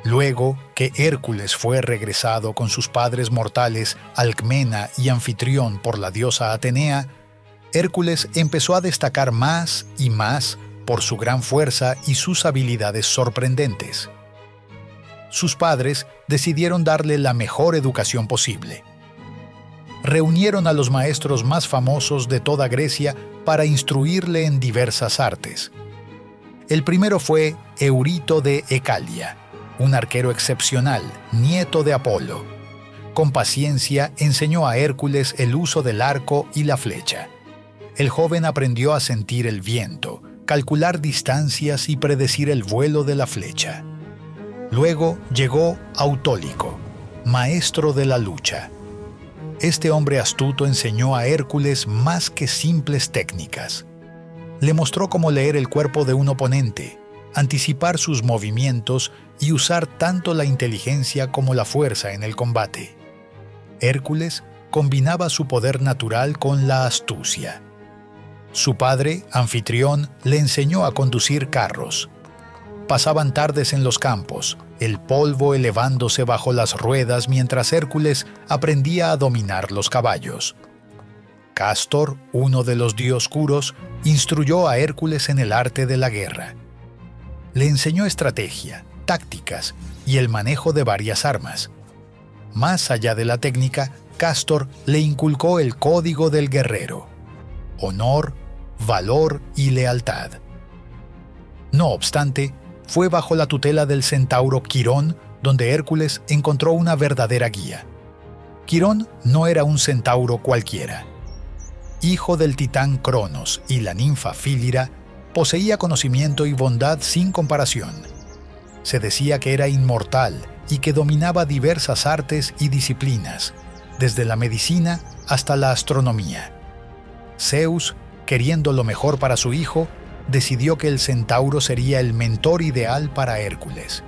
Luego que Hércules fue regresado con sus padres mortales Alcmena y Anfitrión por la diosa Atenea, Hércules empezó a destacar más y más por su gran fuerza y sus habilidades sorprendentes. Sus padres decidieron darle la mejor educación posible. Reunieron a los maestros más famosos de toda Grecia para instruirle en diversas artes. El primero fue Eurito de Ecalia, un arquero excepcional, nieto de Apolo. Con paciencia enseñó a Hércules el uso del arco y la flecha. El joven aprendió a sentir el viento, calcular distancias y predecir el vuelo de la flecha. Luego llegó Autólico, maestro de la lucha. Este hombre astuto enseñó a Hércules más que simples técnicas. Le mostró cómo leer el cuerpo de un oponente, anticipar sus movimientos y usar tanto la inteligencia como la fuerza en el combate. Hércules combinaba su poder natural con la astucia. Su padre, Anfitrión, le enseñó a conducir carros. Pasaban tardes en los campos, el polvo elevándose bajo las ruedas mientras Hércules aprendía a dominar los caballos. Cástor, uno de los dioscuros, instruyó a Hércules en el arte de la guerra. Le enseñó estrategia, tácticas y el manejo de varias armas. Más allá de la técnica, Cástor le inculcó el código del guerrero: honor, valor y lealtad. No obstante, fue bajo la tutela del centauro Quirón donde Hércules encontró una verdadera guía. Quirón no era un centauro cualquiera. Hijo del titán Cronos y la ninfa Fílira, poseía conocimiento y bondad sin comparación. Se decía que era inmortal y que dominaba diversas artes y disciplinas, desde la medicina hasta la astronomía. Zeus, queriendo lo mejor para su hijo, decidió que el centauro sería el mentor ideal para Hércules.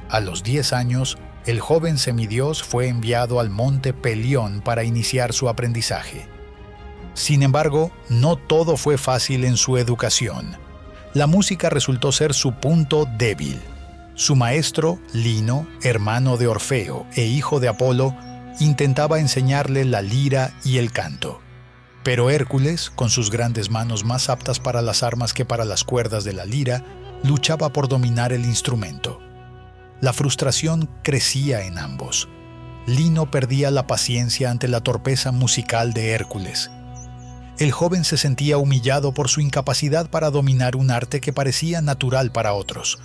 A los 10 años, el joven semidios fue enviado al monte Pelión para iniciar su aprendizaje. Sin embargo, no todo fue fácil en su educación. La música resultó ser su punto débil. Su maestro, Lino, hermano de Orfeo e hijo de Apolo, intentaba enseñarle la lira y el canto. Pero Hércules, con sus grandes manos más aptas para las armas que para las cuerdas de la lira, luchaba por dominar el instrumento. La frustración crecía en ambos. Lino perdía la paciencia ante la torpeza musical de Hércules. El joven se sentía humillado por su incapacidad para dominar un arte que parecía natural para otros.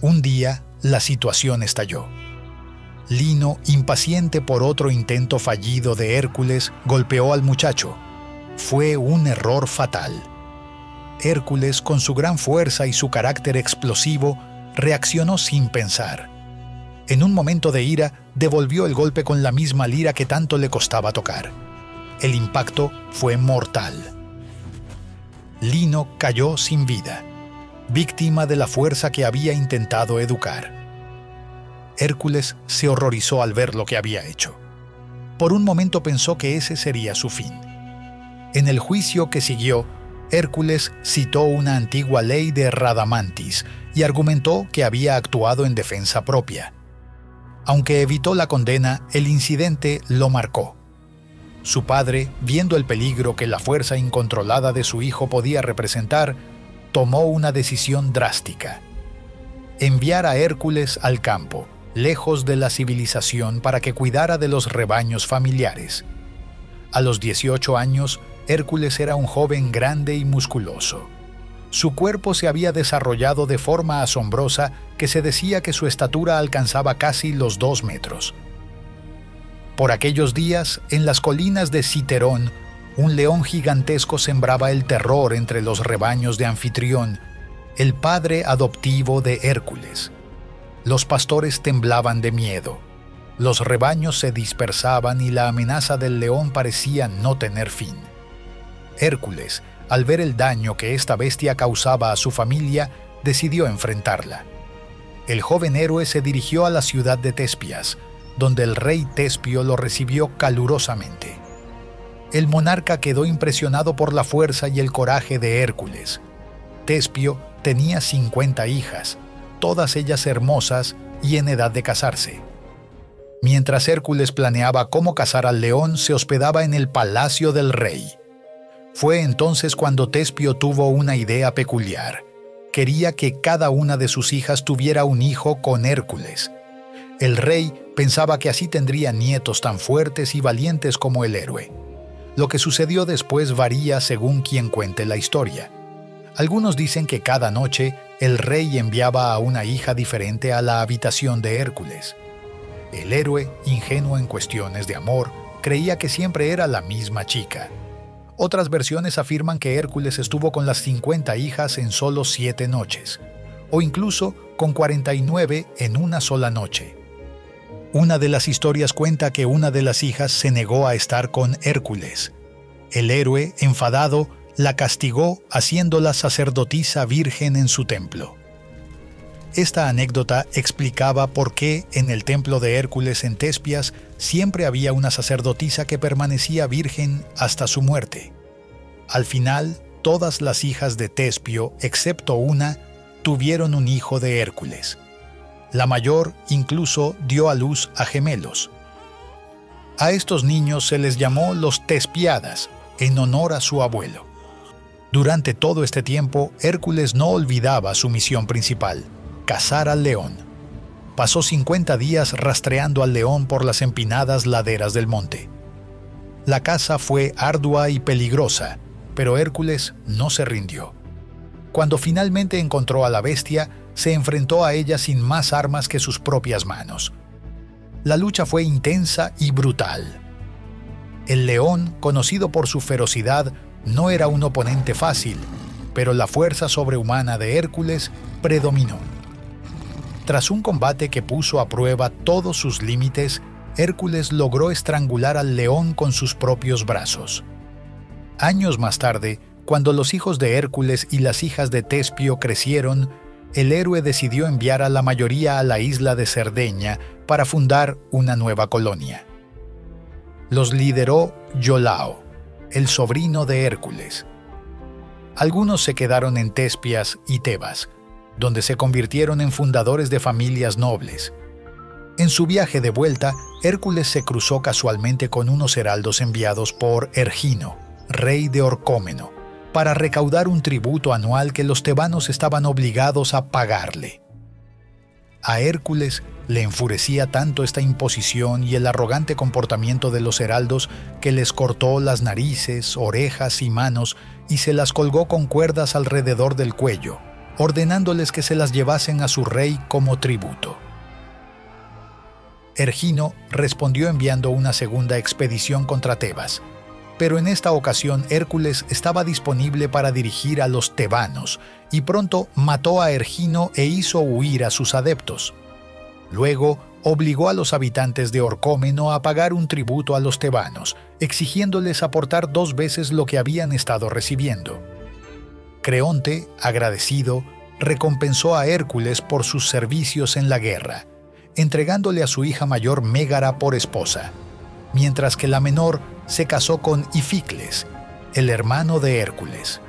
Un día, la situación estalló. Lino, impaciente por otro intento fallido de Hércules, golpeó al muchacho. Fue un error fatal. Hércules, con su gran fuerza y su carácter explosivo, reaccionó sin pensar. En un momento de ira, devolvió el golpe con la misma lira que tanto le costaba tocar. El impacto fue mortal. Lino cayó sin vida, víctima de la fuerza que había intentado educar. Hércules se horrorizó al ver lo que había hecho. Por un momento pensó que ese sería su fin. En el juicio que siguió, Hércules citó una antigua ley de Radamantis y argumentó que había actuado en defensa propia. Aunque evitó la condena, el incidente lo marcó. Su padre, viendo el peligro que la fuerza incontrolada de su hijo podía representar, tomó una decisión drástica: enviar a Hércules al campo, lejos de la civilización, para que cuidara de los rebaños familiares. A los 18 años, Hércules era un joven grande y musculoso. Su cuerpo se había desarrollado de forma asombrosa que se decía que su estatura alcanzaba casi los 2 metros. Por aquellos días, en las colinas de Citerón, un león gigantesco sembraba el terror entre los rebaños de Anfitrión, el padre adoptivo de Hércules. Los pastores temblaban de miedo. Los rebaños se dispersaban y la amenaza del león parecía no tener fin. Hércules, al ver el daño que esta bestia causaba a su familia, decidió enfrentarla. El joven héroe se dirigió a la ciudad de Tespias, donde el rey Tespio lo recibió calurosamente. El monarca quedó impresionado por la fuerza y el coraje de Hércules. Tespio tenía 50 hijas, todas ellas hermosas y en edad de casarse. Mientras Hércules planeaba cómo cazar al león, se hospedaba en el palacio del rey. Fue entonces cuando Tespio tuvo una idea peculiar. Quería que cada una de sus hijas tuviera un hijo con Hércules. El rey pensaba que así tendría nietos tan fuertes y valientes como el héroe. Lo que sucedió después varía según quien cuente la historia. Algunos dicen que cada noche el rey enviaba a una hija diferente a la habitación de Hércules. El héroe, ingenuo en cuestiones de amor, creía que siempre era la misma chica. Otras versiones afirman que Hércules estuvo con las 50 hijas en solo 7 noches, o incluso con 49 en una sola noche. Una de las historias cuenta que una de las hijas se negó a estar con Hércules. El héroe, enfadado, la castigó haciéndola sacerdotisa virgen en su templo. Esta anécdota explicaba por qué en el templo de Hércules en Tespias siempre había una sacerdotisa que permanecía virgen hasta su muerte. Al final, todas las hijas de Tespio, excepto una, tuvieron un hijo de Hércules. La mayor incluso dio a luz a gemelos. A estos niños se les llamó los Tespiadas, en honor a su abuelo. Durante todo este tiempo, Hércules no olvidaba su misión principal: cazar al león. Pasó 50 días rastreando al león por las empinadas laderas del monte. La caza fue ardua y peligrosa, pero Hércules no se rindió. Cuando finalmente encontró a la bestia, se enfrentó a ella sin más armas que sus propias manos. La lucha fue intensa y brutal. El león, conocido por su ferocidad, no era un oponente fácil, pero la fuerza sobrehumana de Hércules predominó. Tras un combate que puso a prueba todos sus límites, Hércules logró estrangular al león con sus propios brazos. Años más tarde, cuando los hijos de Hércules y las hijas de Tespio crecieron, el héroe decidió enviar a la mayoría a la isla de Cerdeña para fundar una nueva colonia. Los lideró Iolao, el sobrino de Hércules. Algunos se quedaron en Tespias y Tebas, donde se convirtieron en fundadores de familias nobles. En su viaje de vuelta, Hércules se cruzó casualmente con unos heraldos enviados por Ergino, rey de Orcómeno, para recaudar un tributo anual que los tebanos estaban obligados a pagarle. A Hércules le enfurecía tanto esta imposición y el arrogante comportamiento de los heraldos que les cortó las narices, orejas y manos y se las colgó con cuerdas alrededor del cuello, ordenándoles que se las llevasen a su rey como tributo. Ergino respondió enviando una segunda expedición contra Tebas, pero en esta ocasión Hércules estaba disponible para dirigir a los tebanos y pronto mató a Ergino e hizo huir a sus adeptos. Luego obligó a los habitantes de Orcómeno a pagar un tributo a los tebanos, exigiéndoles aportar 2 veces lo que habían estado recibiendo. Creonte, agradecido, recompensó a Hércules por sus servicios en la guerra, entregándole a su hija mayor Mégara por esposa, mientras que la menor se casó con Ificles, el hermano de Hércules.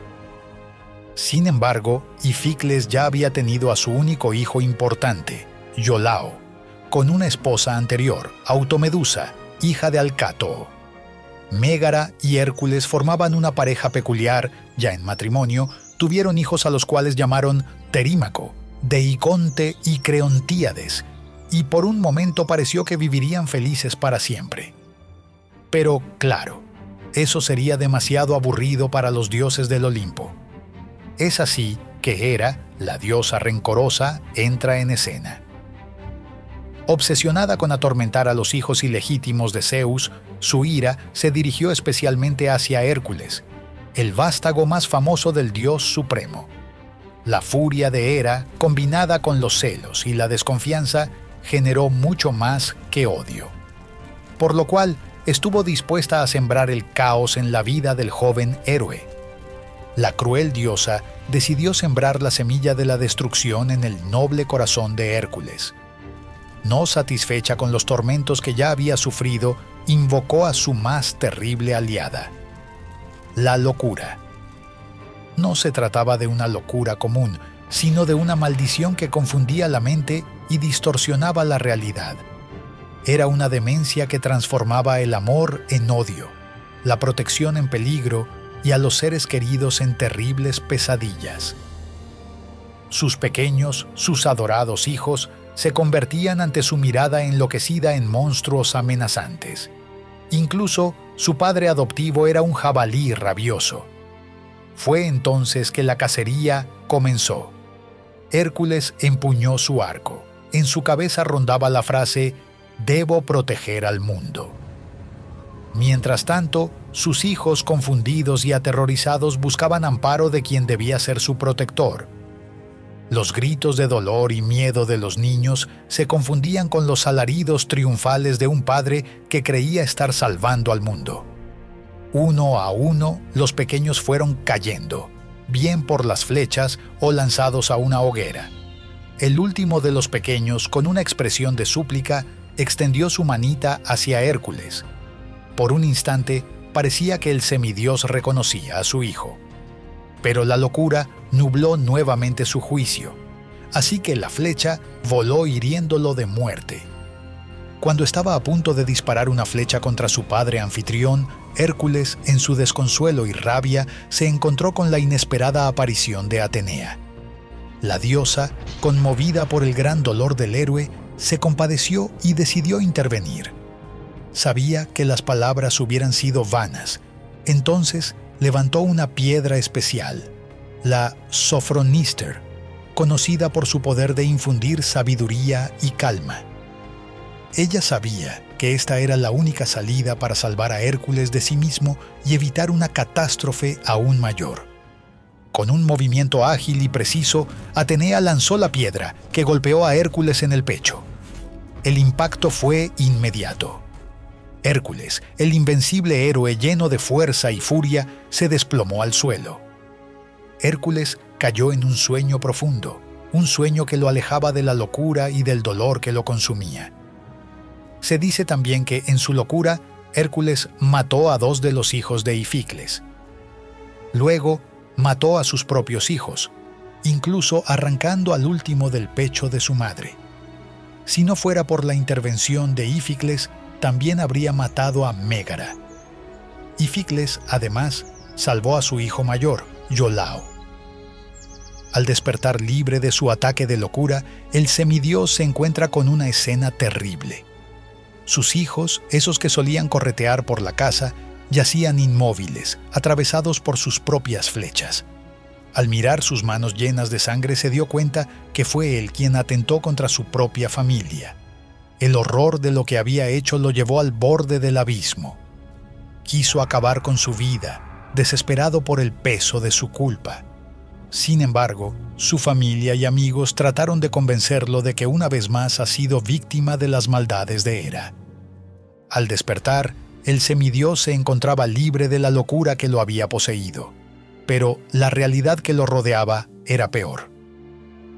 Sin embargo, Ificles ya había tenido a su único hijo importante, Iolao, con una esposa anterior, Automedusa, hija de Alcátoo. Mégara y Hércules formaban una pareja peculiar. Ya en matrimonio, tuvieron hijos a los cuales llamaron Terímaco, Deiconte y Creontíades, y por un momento pareció que vivirían felices para siempre. Pero, claro, eso sería demasiado aburrido para los dioses del Olimpo. Es así que Hera, la diosa rencorosa, entra en escena. Obsesionada con atormentar a los hijos ilegítimos de Zeus, su ira se dirigió especialmente hacia Hércules, el vástago más famoso del dios supremo. La furia de Hera, combinada con los celos y la desconfianza, generó mucho más que odio. Por lo cual, estuvo dispuesta a sembrar el caos en la vida del joven héroe. La cruel diosa decidió sembrar la semilla de la destrucción en el noble corazón de Hércules. No satisfecha con los tormentos que ya había sufrido, invocó a su más terrible aliada, la locura. No se trataba de una locura común, sino de una maldición que confundía la mente y distorsionaba la realidad. Era una demencia que transformaba el amor en odio, la protección en peligro y a los seres queridos en terribles pesadillas. Sus pequeños, sus adorados hijos, se convertían ante su mirada enloquecida en monstruos amenazantes. Incluso su padre adoptivo era un jabalí rabioso. Fue entonces que la cacería comenzó. Hércules empuñó su arco. En su cabeza rondaba la frase: «Debo proteger al mundo». Mientras tanto, sus hijos, confundidos y aterrorizados, buscaban amparo de quien debía ser su protector. Los gritos de dolor y miedo de los niños se confundían con los alaridos triunfales de un padre que creía estar salvando al mundo. Uno a uno, los pequeños fueron cayendo, bien por las flechas o lanzados a una hoguera. El último de los pequeños, con una expresión de súplica, extendió su manita hacia Hércules. Por un instante, parecía que el semidios reconocía a su hijo. Pero la locura nubló nuevamente su juicio, así que la flecha voló hiriéndolo de muerte. Cuando estaba a punto de disparar una flecha contra su padre anfitrión, Hércules, en su desconsuelo y rabia, se encontró con la inesperada aparición de Atenea. La diosa, conmovida por el gran dolor del héroe, se compadeció y decidió intervenir. Sabía que las palabras hubieran sido vanas, entonces levantó una piedra especial, la Sofronister, conocida por su poder de infundir sabiduría y calma. Ella sabía que esta era la única salida para salvar a Hércules de sí mismo y evitar una catástrofe aún mayor. Con un movimiento ágil y preciso, Atenea lanzó la piedra, que golpeó a Hércules en el pecho. El impacto fue inmediato. Hércules, el invencible héroe lleno de fuerza y furia, se desplomó al suelo. Hércules cayó en un sueño profundo, un sueño que lo alejaba de la locura y del dolor que lo consumía. Se dice también que, en su locura, Hércules mató a 2 de los hijos de Ificles. Luego, mató a sus propios hijos, incluso arrancando al último del pecho de su madre. Si no fuera por la intervención de Ificles, también habría matado a Mégara. Ificles, además, salvó a su hijo mayor, Iolao. Al despertar libre de su ataque de locura, el semidios se encuentra con una escena terrible. Sus hijos, esos que solían corretear por la casa, yacían inmóviles, atravesados por sus propias flechas. Al mirar sus manos llenas de sangre, se dio cuenta que fue él quien atentó contra su propia familia. El horror de lo que había hecho lo llevó al borde del abismo. Quiso acabar con su vida, desesperado por el peso de su culpa. Sin embargo, su familia y amigos trataron de convencerlo de que una vez más ha sido víctima de las maldades de Hera. Al despertar, el semidios se encontraba libre de la locura que lo había poseído, pero la realidad que lo rodeaba era peor.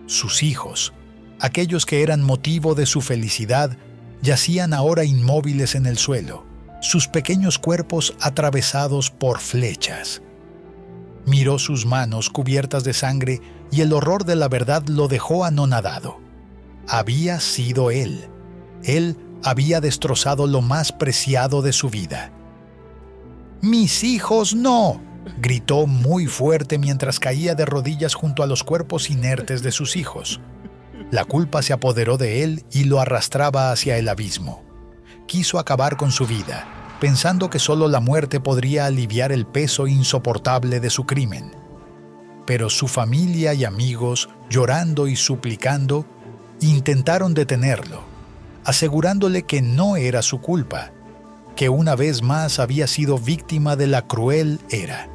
Sus hijos, aquellos que eran motivo de su felicidad, yacían ahora inmóviles en el suelo, sus pequeños cuerpos atravesados por flechas. Miró sus manos cubiertas de sangre y el horror de la verdad lo dejó anonadado. Había sido él. Él había destrozado lo más preciado de su vida. «¡Mis hijos no!», gritó muy fuerte mientras caía de rodillas junto a los cuerpos inertes de sus hijos. La culpa se apoderó de él y lo arrastraba hacia el abismo. Quiso acabar con su vida, pensando que solo la muerte podría aliviar el peso insoportable de su crimen. Pero su familia y amigos, llorando y suplicando, intentaron detenerlo, asegurándole que no era su culpa, que una vez más había sido víctima de la cruel Hera.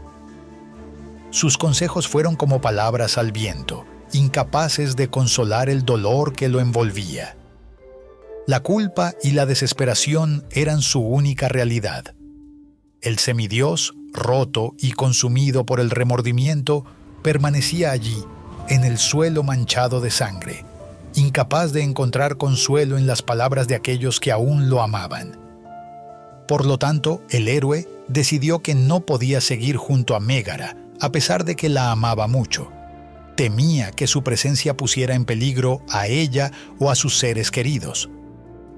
Sus consejos fueron como palabras al viento, incapaces de consolar el dolor que lo envolvía. La culpa y la desesperación eran su única realidad. El semidios, roto y consumido por el remordimiento, permanecía allí, en el suelo manchado de sangre, incapaz de encontrar consuelo en las palabras de aquellos que aún lo amaban. Por lo tanto, el héroe decidió que no podía seguir junto a Mégara, a pesar de que la amaba mucho. temía que su presencia pusiera en peligro a ella o a sus seres queridos.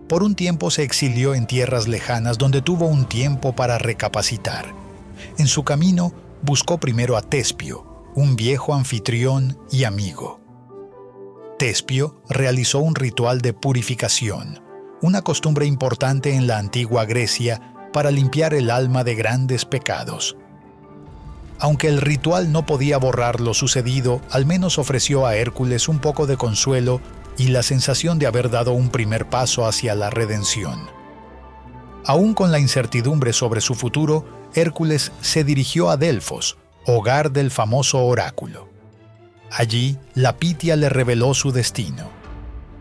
Por un tiempo se exilió en tierras lejanas donde tuvo un tiempo para recapacitar. En su camino buscó primero a Tespio, un viejo anfitrión y amigo. Tespio realizó un ritual de purificación, una costumbre importante en la antigua Grecia para limpiar el alma de grandes pecados. Aunque el ritual no podía borrar lo sucedido, al menos ofreció a Hércules un poco de consuelo y la sensación de haber dado un primer paso hacia la redención. Aún con la incertidumbre sobre su futuro, Hércules se dirigió a Delfos, hogar del famoso oráculo. Allí, la Pitia le reveló su destino.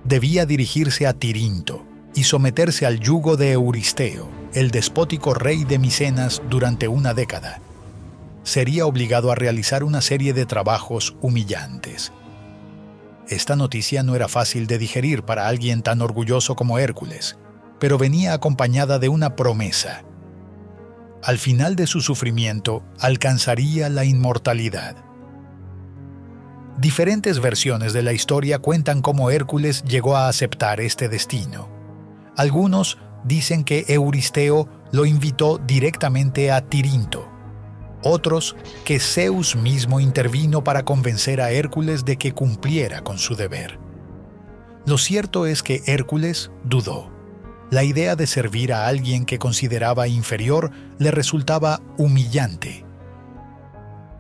Debía dirigirse a Tirinto y someterse al yugo de Euristeo, el despótico rey de Micenas, durante una década. Sería obligado a realizar una serie de trabajos humillantes. Esta noticia no era fácil de digerir para alguien tan orgulloso como Hércules, pero venía acompañada de una promesa. Al final de su sufrimiento, alcanzaría la inmortalidad. Diferentes versiones de la historia cuentan cómo Hércules llegó a aceptar este destino. Algunos dicen que Euristeo lo invitó directamente a Tirinto. Otros, que Zeus mismo intervino para convencer a Hércules de que cumpliera con su deber. Lo cierto es que Hércules dudó. La idea de servir a alguien que consideraba inferior le resultaba humillante.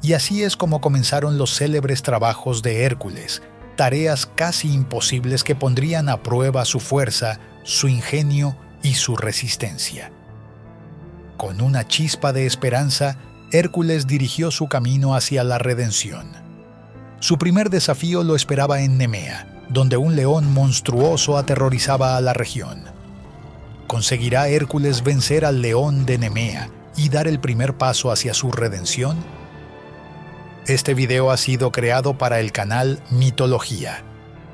Y así es como comenzaron los célebres trabajos de Hércules, tareas casi imposibles que pondrían a prueba su fuerza, su ingenio y su resistencia. Con una chispa de esperanza, Hércules dirigió su camino hacia la redención. Su primer desafío lo esperaba en Nemea, donde un león monstruoso aterrorizaba a la región. ¿Conseguirá Hércules vencer al león de Nemea y dar el primer paso hacia su redención? Este video ha sido creado para el canal Mitología.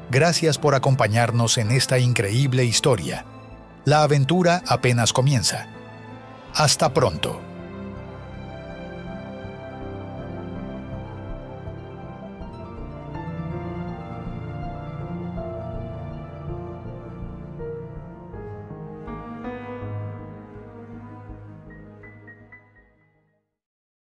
Gracias por acompañarnos en esta increíble historia. La aventura apenas comienza. Hasta pronto.